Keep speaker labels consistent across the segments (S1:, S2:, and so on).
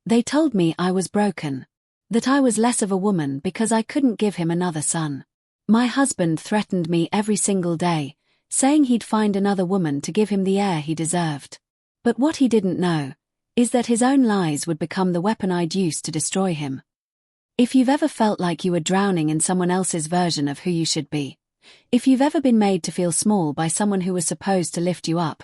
S1: They told me I was broken. That I was less of a woman because I couldn't give him another son. My husband threatened me every single day, saying he'd find another woman to give him the heir he deserved. But what he didn't know is that his own lies would become the weapon I'd use to destroy him. If you've ever felt like you were drowning in someone else's version of who you should be, if you've ever been made to feel small by someone who was supposed to lift you up,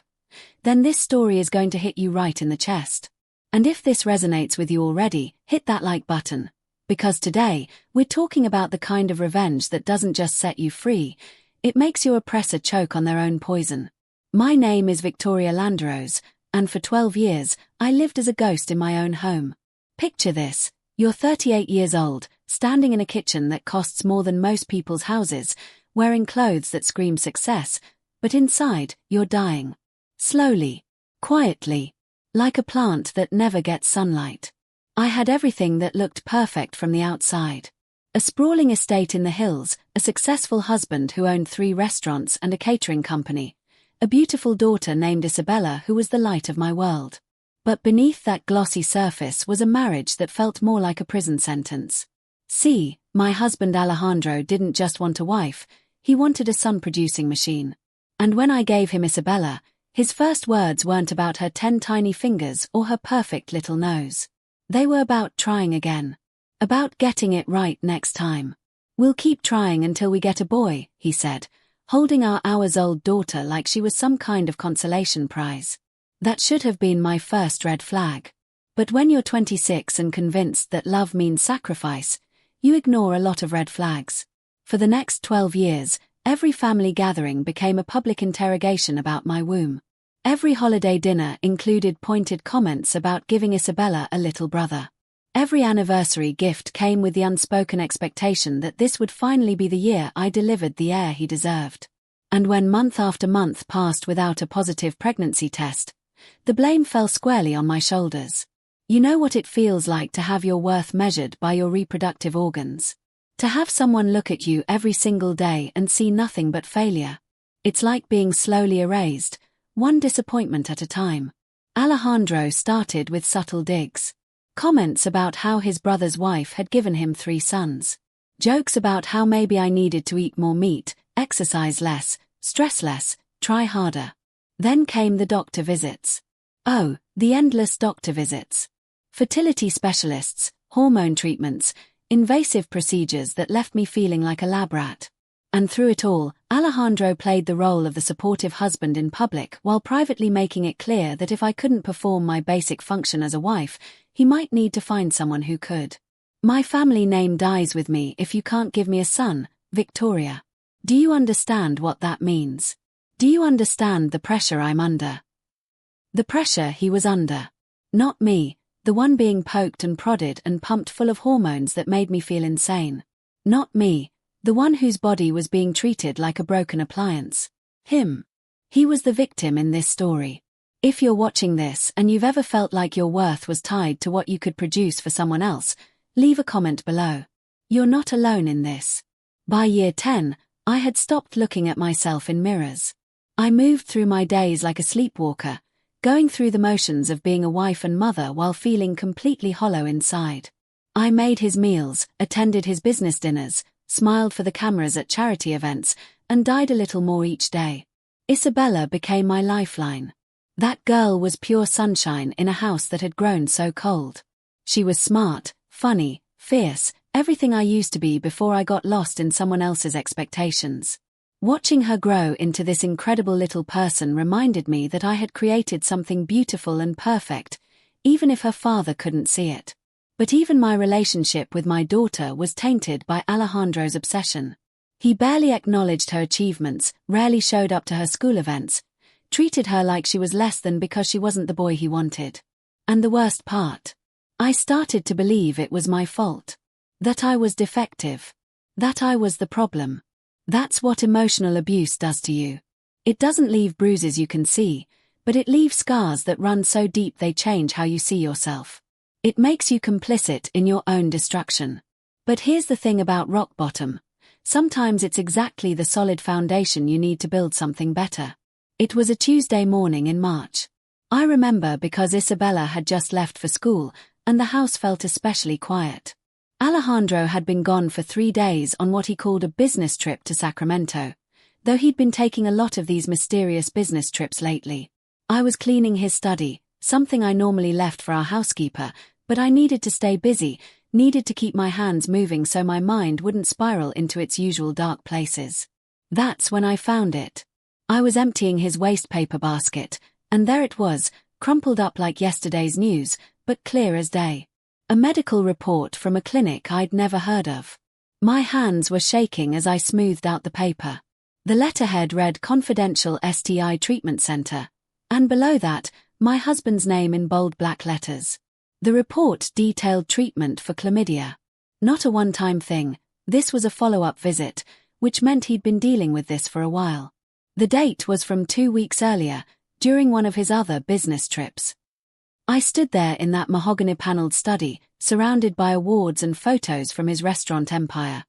S1: then this story is going to hit you right in the chest. And if this resonates with you already, hit that like button. Because today, we're talking about the kind of revenge that doesn't just set you free, it makes your oppressor choke on their own poison. My name is Victoria Landerose, and for 12 years, I lived as a ghost in my own home. Picture this: you're 38 years old, standing in a kitchen that costs more than most people's houses, wearing clothes that scream success, but inside, you're dying. Slowly, quietly, like a plant that never gets sunlight. I had everything that looked perfect from the outside. A sprawling estate in the hills, a successful husband who owned 3 restaurants and a catering company, a beautiful daughter named Isabella who was the light of my world. But beneath that glossy surface was a marriage that felt more like a prison sentence. See, my husband Alejandro didn't just want a wife, he wanted a son-producing machine. And when I gave him Isabella, his first words weren't about her 10 tiny fingers or her perfect little nose. They were about trying again. About getting it right next time. We'll keep trying until we get a boy, he said, holding our hours-old daughter like she was some kind of consolation prize. That should have been my first red flag. But when you're 26 and convinced that love means sacrifice, you ignore a lot of red flags. For the next 12 years, every family gathering became a public interrogation about my womb. Every holiday dinner included pointed comments about giving Isabella a little brother. Every anniversary gift came with the unspoken expectation that this would finally be the year I delivered the heir he deserved. And when month after month passed without a positive pregnancy test, the blame fell squarely on my shoulders. You know what it feels like to have your worth measured by your reproductive organs? To have someone look at you every single day and see nothing but failure. It's like being slowly erased, one disappointment at a time. Alejandro started with subtle digs. Comments about how his brother's wife had given him 3 sons. Jokes about how maybe I needed to eat more meat, exercise less, stress less, try harder. Then came the doctor visits. Oh, the endless doctor visits. Fertility specialists, hormone treatments, invasive procedures that left me feeling like a lab rat. And through it all, Alejandro played the role of the supportive husband in public while privately making it clear that if I couldn't perform my basic function as a wife, he might need to find someone who could. My family name dies with me if you can't give me a son, Victoria. Do you understand what that means? Do you understand the pressure I'm under? The pressure he was under. Not me, the one being poked and prodded and pumped full of hormones that made me feel insane. Not me, the one whose body was being treated like a broken appliance. Him. He was the victim in this story. If you're watching this and you've ever felt like your worth was tied to what you could produce for someone else, leave a comment below. You're not alone in this. By year 10, I had stopped looking at myself in mirrors. I moved through my days like a sleepwalker, going through the motions of being a wife and mother while feeling completely hollow inside. I made his meals, attended his business dinners, smiled for the cameras at charity events, and died a little more each day. Isabella became my lifeline. That girl was pure sunshine in a house that had grown so cold. She was smart, funny, fierce, everything I used to be before I got lost in someone else's expectations. Watching her grow into this incredible little person reminded me that I had created something beautiful and perfect, even if her father couldn't see it. But even my relationship with my daughter was tainted by Alejandro's obsession. He barely acknowledged her achievements, rarely showed up to her school events, treated her like she was less than because she wasn't the boy he wanted. And the worst part? I started to believe it was my fault. That I was defective. That I was the problem. That's what emotional abuse does to you. It doesn't leave bruises you can see, but it leaves scars that run so deep they change how you see yourself. It makes you complicit in your own destruction. But here's the thing about rock bottom. Sometimes it's exactly the solid foundation you need to build something better. It was a Tuesday morning in March. I remember because Isabella had just left for school, and the house felt especially quiet. Alejandro had been gone for 3 days on what he called a business trip to Sacramento, though he'd been taking a lot of these mysterious business trips lately. I was cleaning his study, something I normally left for our housekeeper, but I needed to stay busy, needed to keep my hands moving so my mind wouldn't spiral into its usual dark places. That's when I found it. I was emptying his waste paper basket, and there it was, crumpled up like yesterday's news, but clear as day. A medical report from a clinic I'd never heard of. My hands were shaking as I smoothed out the paper. The letterhead read Confidential STI Treatment Center, and below that, my husband's name in bold black letters. The report detailed treatment for chlamydia. Not a one-time thing, this was a follow-up visit, which meant he'd been dealing with this for a while. The date was from 2 weeks earlier, during one of his other business trips. I stood there in that mahogany-paneled study, surrounded by awards and photos from his restaurant empire,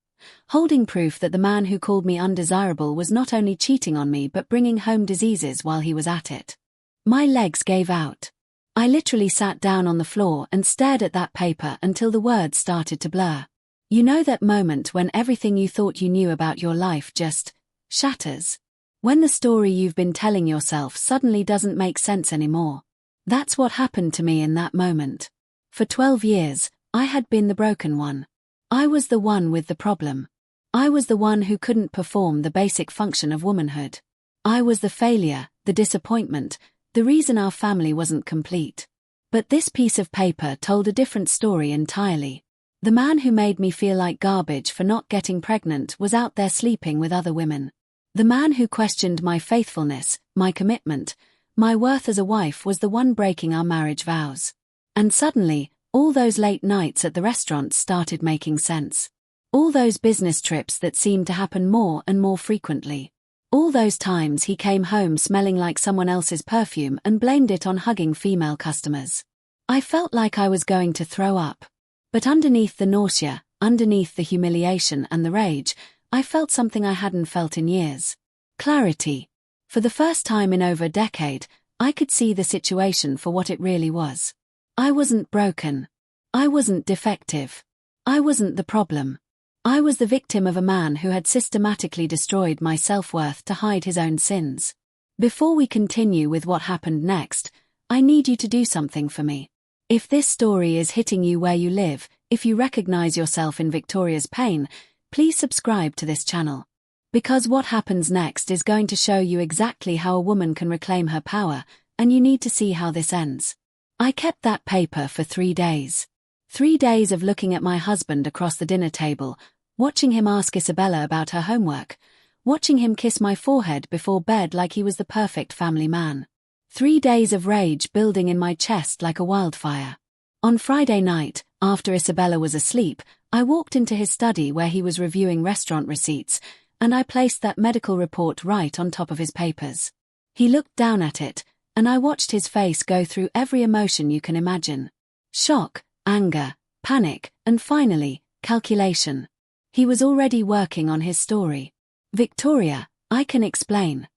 S1: holding proof that the man who called me undesirable was not only cheating on me but bringing home diseases while he was at it. My legs gave out. I literally sat down on the floor and stared at that paper until the words started to blur. You know that moment when everything you thought you knew about your life just shatters? When the story you've been telling yourself suddenly doesn't make sense anymore. That's what happened to me in that moment. For 12 years, I had been the broken one. I was the one with the problem. I was the one who couldn't perform the basic function of womanhood. I was the failure, the disappointment, the reason our family wasn't complete. But this piece of paper told a different story entirely. The man who made me feel like garbage for not getting pregnant was out there sleeping with other women. The man who questioned my faithfulness, my commitment, my worth as a wife was the one breaking our marriage vows. And suddenly, all those late nights at the restaurant started making sense. All those business trips that seemed to happen more and more frequently. All those times he came home smelling like someone else's perfume and blamed it on hugging female customers. I felt like I was going to throw up. But underneath the nausea, underneath the humiliation and the rage, I felt something I hadn't felt in years. Clarity. For the first time in over a decade, I could see the situation for what it really was. I wasn't broken. I wasn't defective. I wasn't the problem. I was the victim of a man who had systematically destroyed my self-worth to hide his own sins. Before we continue with what happened next, I need you to do something for me. If this story is hitting you where you live, if you recognize yourself in Victoria's pain, please subscribe to this channel. Because what happens next is going to show you exactly how a woman can reclaim her power, and you need to see how this ends. I kept that paper for 3 days. 3 days of looking at my husband across the dinner table, watching him ask Isabella about her homework, watching him kiss my forehead before bed like he was the perfect family man. 3 days of rage building in my chest like a wildfire. On Friday night, after Isabella was asleep, I walked into his study where he was reviewing restaurant receipts, and I placed that medical report right on top of his papers. He looked down at it, and I watched his face go through every emotion you can imagine. Shock, anger, panic, and finally, calculation. He was already working on his story. Victoria, I can explain.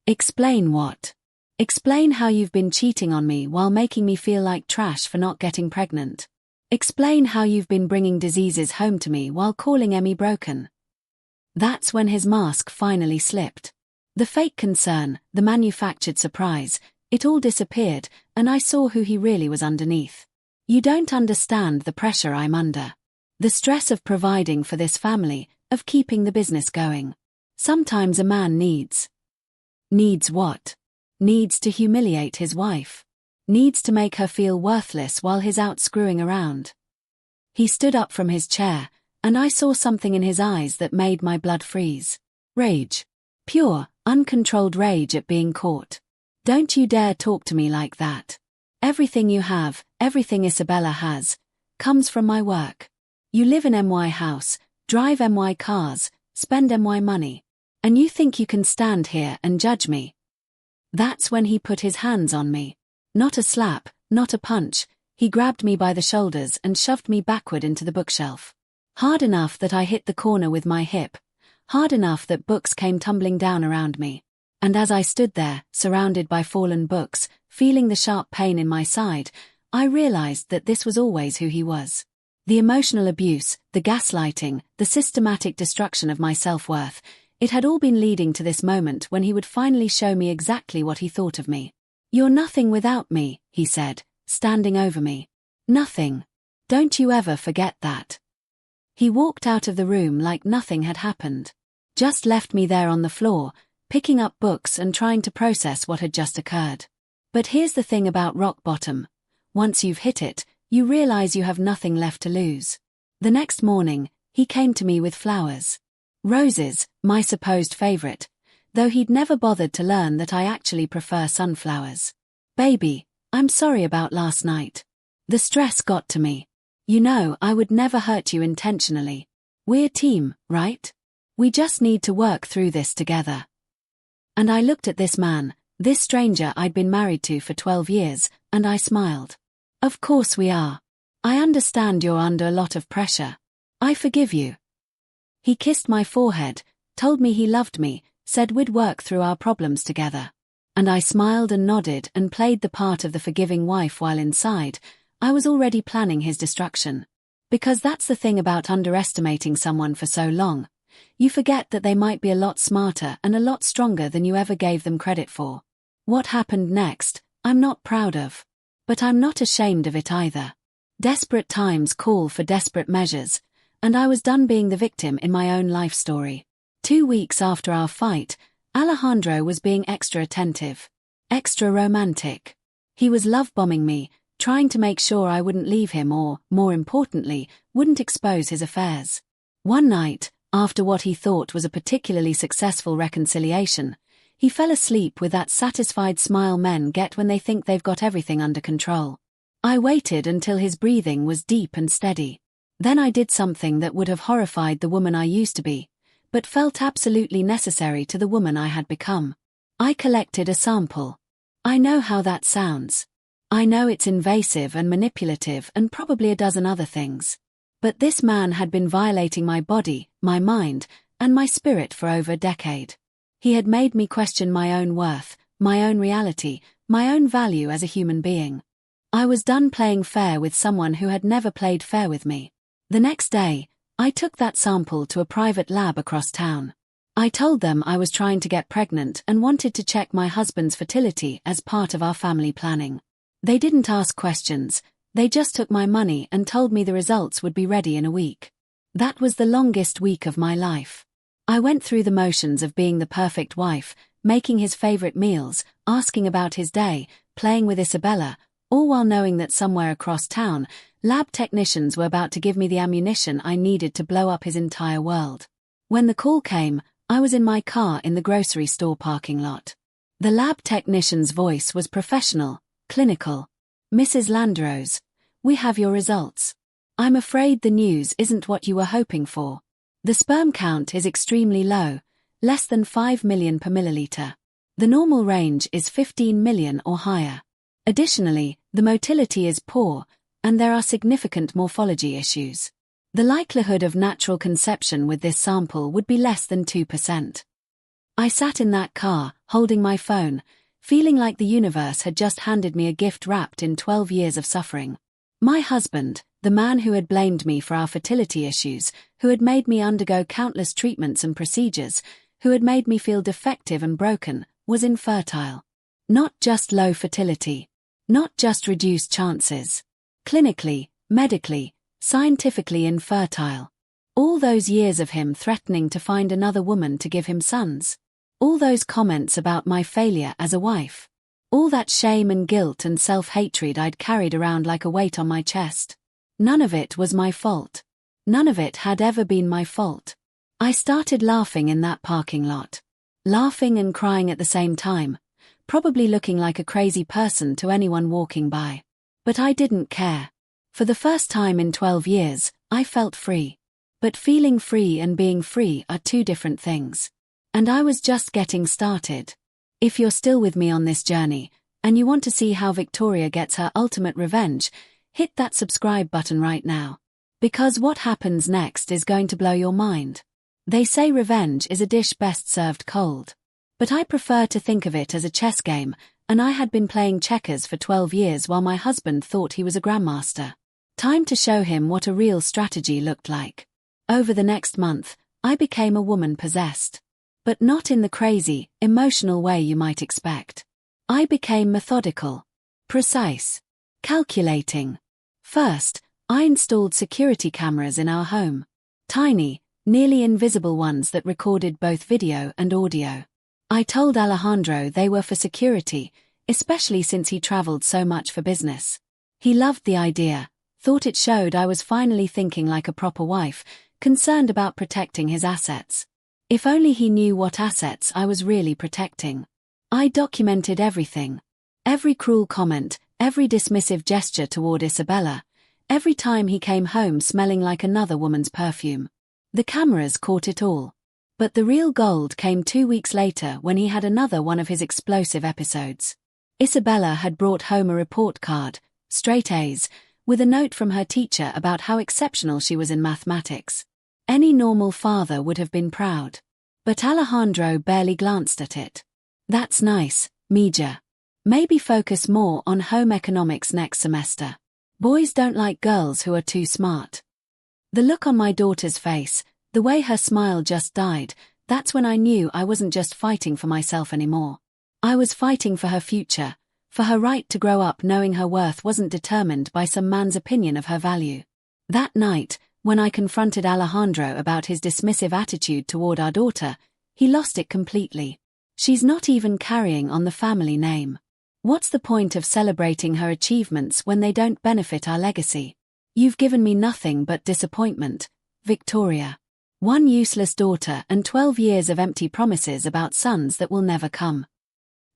S1: Explain what? Explain how you've been cheating on me while making me feel like trash for not getting pregnant. Explain how you've been bringing diseases home to me while calling Emmy broken. That's when his mask finally slipped. The fake concern, the manufactured surprise, it all disappeared, and I saw who he really was underneath. You don't understand the pressure I'm under. The stress of providing for this family, of keeping the business going. Sometimes a man needs what? Needs to humiliate his wife. Needs to make her feel worthless while he's out screwing around. He stood up from his chair, and I saw something in his eyes that made my blood freeze. Rage. Pure, uncontrolled rage at being caught. Don't you dare talk to me like that. Everything you have, everything Isabella has, comes from my work. You live in MY house, drive MY cars, spend MY money. And you think you can stand here and judge me? That's when he put his hands on me. Not a slap, not a punch, he grabbed me by the shoulders and shoved me backward into the bookshelf. Hard enough that I hit the corner with my hip, hard enough that books came tumbling down around me. And as I stood there, surrounded by fallen books, feeling the sharp pain in my side, I realized that this was always who he was. The emotional abuse, the gaslighting, the systematic destruction of my self-worth, it had all been leading to this moment when he would finally show me exactly what he thought of me. "You're nothing without me," he said, standing over me. "Nothing. Don't you ever forget that." He walked out of the room like nothing had happened. Just left me there on the floor, picking up books and trying to process what had just occurred. But here's the thing about rock bottom. Once you've hit it, you realize you have nothing left to lose. The next morning, he came to me with flowers. Roses, my supposed favorite, though he'd never bothered to learn that I actually prefer sunflowers. "Baby, I'm sorry about last night. The stress got to me. You know, I would never hurt you intentionally. We're a team, right? We just need to work through this together." And I looked at this man, this stranger I'd been married to for 12 years, and I smiled. "Of course we are. I understand you're under a lot of pressure. I forgive you." He kissed my forehead, told me he loved me, said we'd work through our problems together. And I smiled and nodded and played the part of the forgiving wife while inside, I was already planning his destruction. Because that's the thing about underestimating someone for so long. You forget that they might be a lot smarter and a lot stronger than you ever gave them credit for. What happened next, I'm not proud of. But I'm not ashamed of it either. Desperate times call for desperate measures, and I was done being the victim in my own life story. 2 weeks after our fight, Alejandro was being extra attentive, extra romantic. He was love-bombing me, trying to make sure I wouldn't leave him or, more importantly, wouldn't expose his affairs. One night, after what he thought was a particularly successful reconciliation, he fell asleep with that satisfied smile men get when they think they've got everything under control. I waited until his breathing was deep and steady. Then I did something that would have horrified the woman I used to be, but felt absolutely necessary to the woman I had become. I collected a sample. I know how that sounds. I know it's invasive and manipulative and probably a dozen other things. But this man had been violating my body, my mind, and my spirit for over a decade. He had made me question my own worth, my own reality, my own value as a human being. I was done playing fair with someone who had never played fair with me. The next day, I took that sample to a private lab across town. I told them I was trying to get pregnant and wanted to check my husband's fertility as part of our family planning. They didn't ask questions, they just took my money and told me the results would be ready in a week. That was the longest week of my life. I went through the motions of being the perfect wife, making his favorite meals, asking about his day, playing with Isabella, all while knowing that somewhere across town, lab technicians were about to give me the ammunition I needed to blow up his entire world. When the call came, I was in my car in the grocery store parking lot. The lab technician's voice was professional, clinical. "Mrs. Landrose, we have your results. I'm afraid the news isn't what you were hoping for. The sperm count is extremely low, less than 5 million per milliliter. The normal range is 15 million or higher. Additionally, the motility is poor, and there are significant morphology issues. The likelihood of natural conception with this sample would be less than 2%. I sat in that car, holding my phone, feeling like the universe had just handed me a gift wrapped in 12 years of suffering. My husband, the man who had blamed me for our fertility issues, who had made me undergo countless treatments and procedures, who had made me feel defective and broken, was infertile. Not just low fertility. Not just reduced chances. Clinically, medically, scientifically infertile. All those years of him threatening to find another woman to give him sons. All those comments about my failure as a wife. All that shame and guilt and self-hatred I'd carried around like a weight on my chest. None of it was my fault. None of it had ever been my fault. I started laughing in that parking lot. Laughing and crying at the same time, probably looking like a crazy person to anyone walking by. But I didn't care. For the first time in 12 years, I felt free. But feeling free and being free are two different things. And I was just getting started. If you're still with me on this journey, and you want to see how Victoria gets her ultimate revenge, hit that subscribe button right now. Because what happens next is going to blow your mind. They say revenge is a dish best served cold. But I prefer to think of it as a chess game, And I had been playing checkers for 12 years while my husband thought he was a grandmaster. Time to show him what a real strategy looked like. Over the next month, I became a woman possessed. But not in the crazy, emotional way you might expect. I became methodical, precise, calculating. First, I installed security cameras in our home. Tiny, nearly invisible ones that recorded both video and audio. I told Alejandro they were for security, especially since he traveled so much for business. He loved the idea, thought it showed I was finally thinking like a proper wife, concerned about protecting his assets. If only he knew what assets I was really protecting. I documented everything. Every cruel comment, every dismissive gesture toward Isabella, every time he came home smelling like another woman's perfume. The cameras caught it all. But the real gold came 2 weeks later when he had another one of his explosive episodes. Isabella had brought home a report card, straight A's, with a note from her teacher about how exceptional she was in mathematics. Any normal father would have been proud. But Alejandro barely glanced at it. That's nice, Mija. Maybe focus more on home economics next semester. Boys don't like girls who are too smart. The look on my daughter's face, the way her smile just died, that's when I knew I wasn't just fighting for myself anymore. I was fighting for her future, for her right to grow up knowing her worth wasn't determined by some man's opinion of her value. That night, when I confronted Alejandro about his dismissive attitude toward our daughter, he lost it completely. She's not even carrying on the family name. What's the point of celebrating her achievements when they don't benefit our legacy? You've given me nothing but disappointment, Victoria. One useless daughter and 12 years of empty promises about sons that will never come.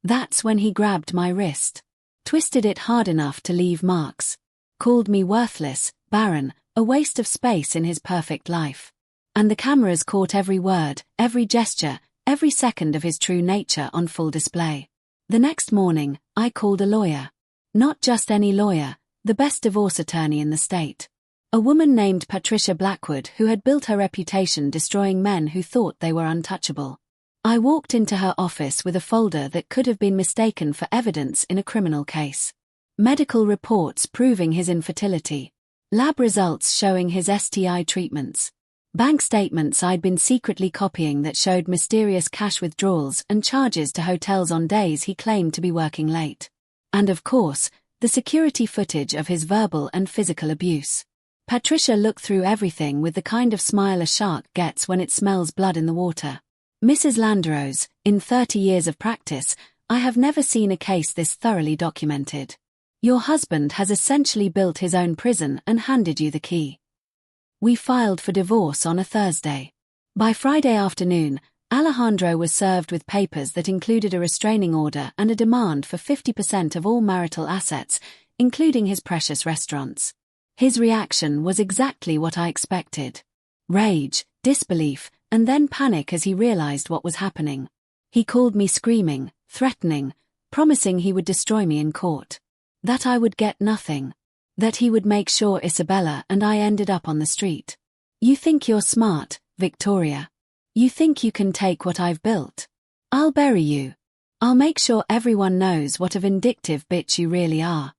S1: That's when he grabbed my wrist. Twisted it hard enough to leave marks. Called me worthless, barren, a waste of space in his perfect life. And the cameras caught every word, every gesture, every second of his true nature on full display. The next morning, I called a lawyer. Not just any lawyer, the best divorce attorney in the state. A woman named Patricia Blackwood who had built her reputation destroying men who thought they were untouchable. I walked into her office with a folder that could have been mistaken for evidence in a criminal case. Medical reports proving his infertility. Lab results showing his STI treatments. Bank statements I'd been secretly copying that showed mysterious cash withdrawals and charges to hotels on days he claimed to be working late. And of course, the security footage of his verbal and physical abuse. Patricia looked through everything with the kind of smile a shark gets when it smells blood in the water. Mrs. Landeros, in 30 years of practice, I have never seen a case this thoroughly documented. Your husband has essentially built his own prison and handed you the key. We filed for divorce on a Thursday. By Friday afternoon, Alejandro was served with papers that included a restraining order and a demand for 50% of all marital assets, including his precious restaurants. His reaction was exactly what I expected. Rage, disbelief, and then panic as he realized what was happening. He called me screaming, threatening, promising he would destroy me in court. That I would get nothing. That he would make sure Isabella and I ended up on the street. You think you're smart, Victoria. You think you can take what I've built. I'll bury you. I'll make sure everyone knows what a vindictive bitch you really are.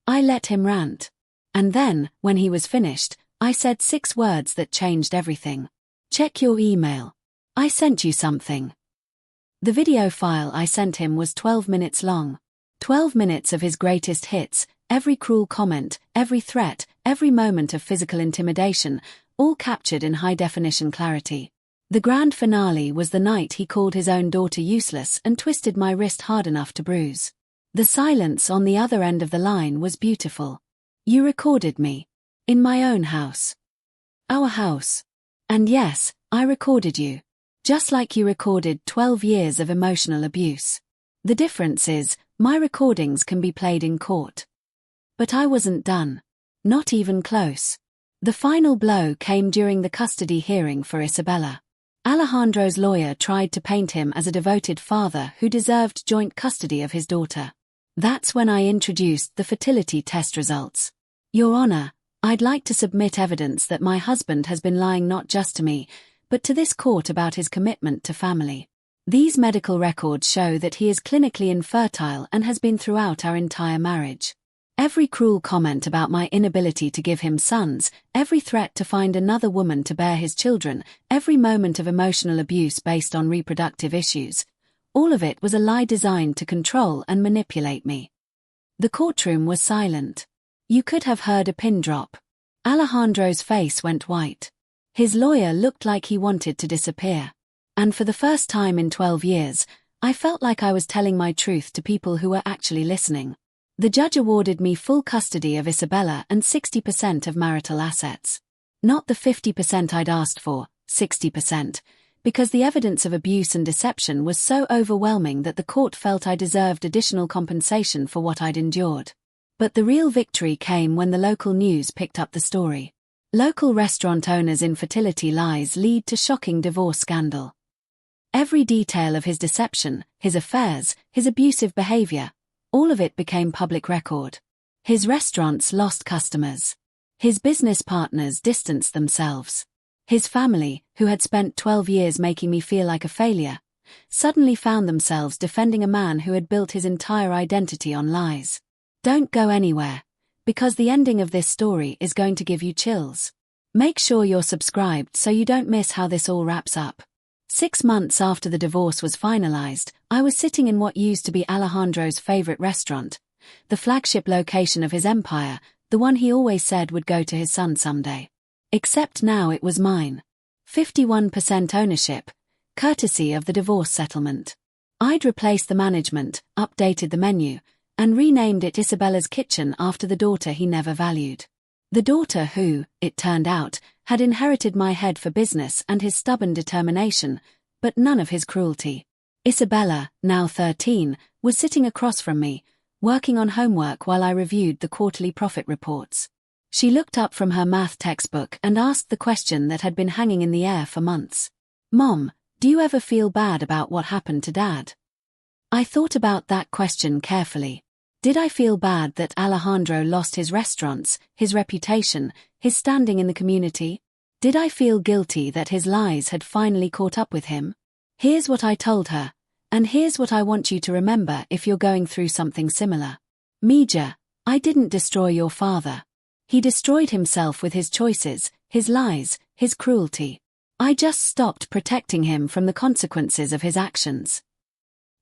S1: I let him rant. And then, when he was finished, I said 6 words that changed everything. Check your email. I sent you something. The video file I sent him was 12 minutes long. 12 minutes of his greatest hits, every cruel comment, every threat, every moment of physical intimidation, all captured in high-definition clarity. The grand finale was the night he called his own daughter useless and twisted my wrist hard enough to bruise. The silence on the other end of the line was beautiful. You recorded me. In my own house. Our house. And yes, I recorded you. Just like you recorded 12 years of emotional abuse. The difference is, my recordings can be played in court. But I wasn't done. Not even close. The final blow came during the custody hearing for Isabella. Alejandro's lawyer tried to paint him as a devoted father who deserved joint custody of his daughter. That's when I introduced the fertility test results. Your Honor, I'd like to submit evidence that my husband has been lying not just to me, but to this court about his commitment to family. These medical records show that he is clinically infertile and has been throughout our entire marriage. Every cruel comment about my inability to give him sons, every threat to find another woman to bear his children, every moment of emotional abuse based on reproductive issues, all of it was a lie designed to control and manipulate me. The courtroom was silent. You could have heard a pin drop. Alejandro's face went white. His lawyer looked like he wanted to disappear. And for the first time in 12 years, I felt like I was telling my truth to people who were actually listening. The judge awarded me full custody of Isabella and 60% of marital assets. Not the 50% I'd asked for, 60%, because the evidence of abuse and deception was so overwhelming that the court felt I deserved additional compensation for what I'd endured. But the real victory came when the local news picked up the story. Local restaurant owners' infertility lies lead to shocking divorce scandal. Every detail of his deception, his affairs, his abusive behavior, all of it became public record. His restaurants lost customers. His business partners distanced themselves. His family, who had spent 12 years making me feel like a failure, suddenly found themselves defending a man who had built his entire identity on lies. Don't go anywhere, because the ending of this story is going to give you chills. Make sure you're subscribed so you don't miss how this all wraps up. 6 months after the divorce was finalized, I was sitting in what used to be Alejandro's favorite restaurant, the flagship location of his empire, the one he always said would go to his son someday. Except now it was mine. 51% ownership, courtesy of the divorce settlement. I'd replaced the management, updated the menu, and renamed it Isabella's Kitchen after the daughter he never valued. The daughter who, it turned out, had inherited my head for business and his stubborn determination, but none of his cruelty. Isabella, now 13, was sitting across from me, working on homework while I reviewed the quarterly profit reports. She looked up from her math textbook and asked the question that had been hanging in the air for months. Mom, do you ever feel bad about what happened to Dad? I thought about that question carefully. Did I feel bad that Alejandro lost his restaurants, his reputation, his standing in the community? Did I feel guilty that his lies had finally caught up with him? Here's what I told her, and here's what I want you to remember if you're going through something similar. Mija, I didn't destroy your father. He destroyed himself with his choices, his lies, his cruelty. I just stopped protecting him from the consequences of his actions.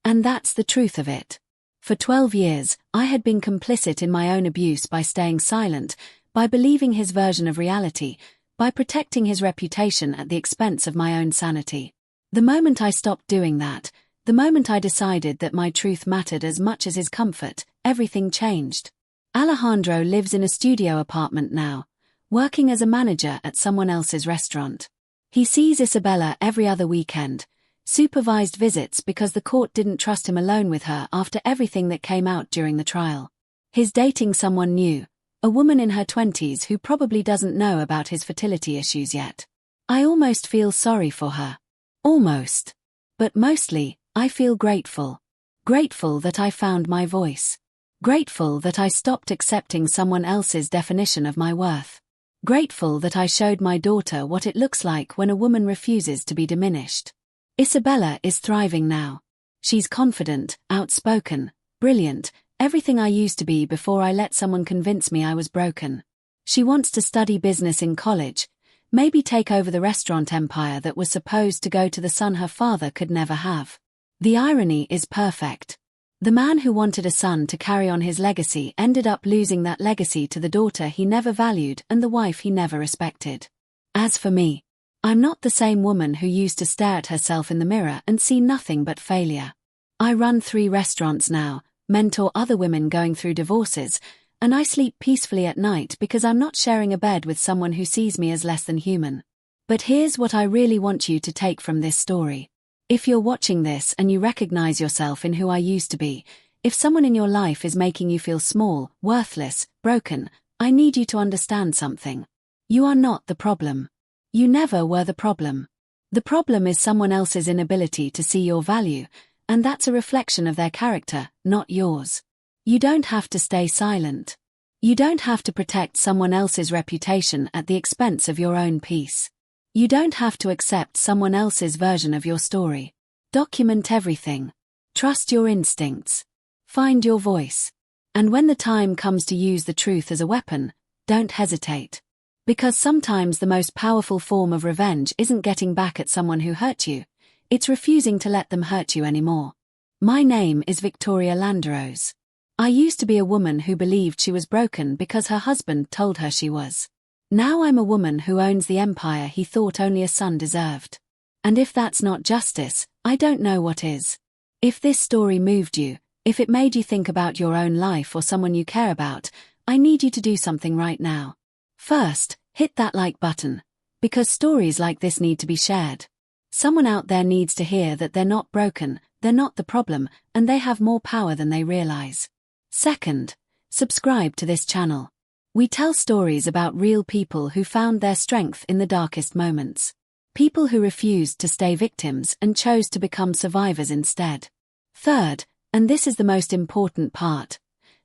S1: And that's the truth of it. For 12 years, I had been complicit in my own abuse by staying silent, by believing his version of reality, by protecting his reputation at the expense of my own sanity. The moment I stopped doing that, the moment I decided that my truth mattered as much as his comfort, everything changed. Alejandro lives in a studio apartment now, working as a manager at someone else's restaurant. He sees Isabella every other weekend, supervised visits because the court didn't trust him alone with her after everything that came out during the trial. He's dating someone new, a woman in her 20s who probably doesn't know about his fertility issues yet. I almost feel sorry for her. Almost. But mostly, I feel grateful. Grateful that I found my voice. Grateful that I stopped accepting someone else's definition of my worth. Grateful that I showed my daughter what it looks like when a woman refuses to be diminished. Isabella is thriving now. She's confident, outspoken, brilliant, everything I used to be before I let someone convince me I was broken. She wants to study business in college, maybe take over the restaurant empire that was supposed to go to the son her father could never have. The irony is perfect. The man who wanted a son to carry on his legacy ended up losing that legacy to the daughter he never valued and the wife he never respected. As for me, I'm not the same woman who used to stare at herself in the mirror and see nothing but failure. I run 3 restaurants now, mentor other women going through divorces, and I sleep peacefully at night because I'm not sharing a bed with someone who sees me as less than human. But here's what I really want you to take from this story. If you're watching this and you recognize yourself in who I used to be, if someone in your life is making you feel small, worthless, broken, I need you to understand something. You are not the problem. You never were the problem. The problem is someone else's inability to see your value, and that's a reflection of their character, not yours. You don't have to stay silent. You don't have to protect someone else's reputation at the expense of your own peace. You don't have to accept someone else's version of your story. Document everything. Trust your instincts. Find your voice. And when the time comes to use the truth as a weapon, don't hesitate. Because sometimes the most powerful form of revenge isn't getting back at someone who hurt you, it's refusing to let them hurt you anymore. My name is Victoria Landeros. I used to be a woman who believed she was broken because her husband told her she was. Now I'm a woman who owns the empire he thought only a son deserved. And if that's not justice, I don't know what is. If this story moved you, if it made you think about your own life or someone you care about, I need you to do something right now. First, hit that like button, because stories like this need to be shared. Someone out there needs to hear that they're not broken, they're not the problem, and they have more power than they realize. Second, subscribe to this channel. We tell stories about real people who found their strength in the darkest moments. People who refused to stay victims and chose to become survivors instead. Third, and this is the most important part,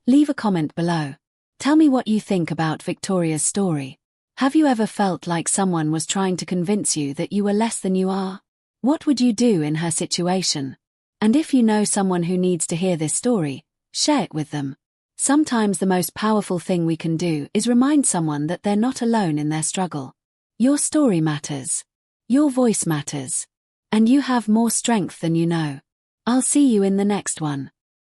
S1: leave a comment below. Tell me what you think about Victoria's story. Have you ever felt like someone was trying to convince you that you were less than you are? What would you do in her situation? And if you know someone who needs to hear this story, share it with them. Sometimes the most powerful thing we can do is remind someone that they're not alone in their struggle. Your story matters. Your voice matters. And you have more strength than you know. I'll see you in the next one.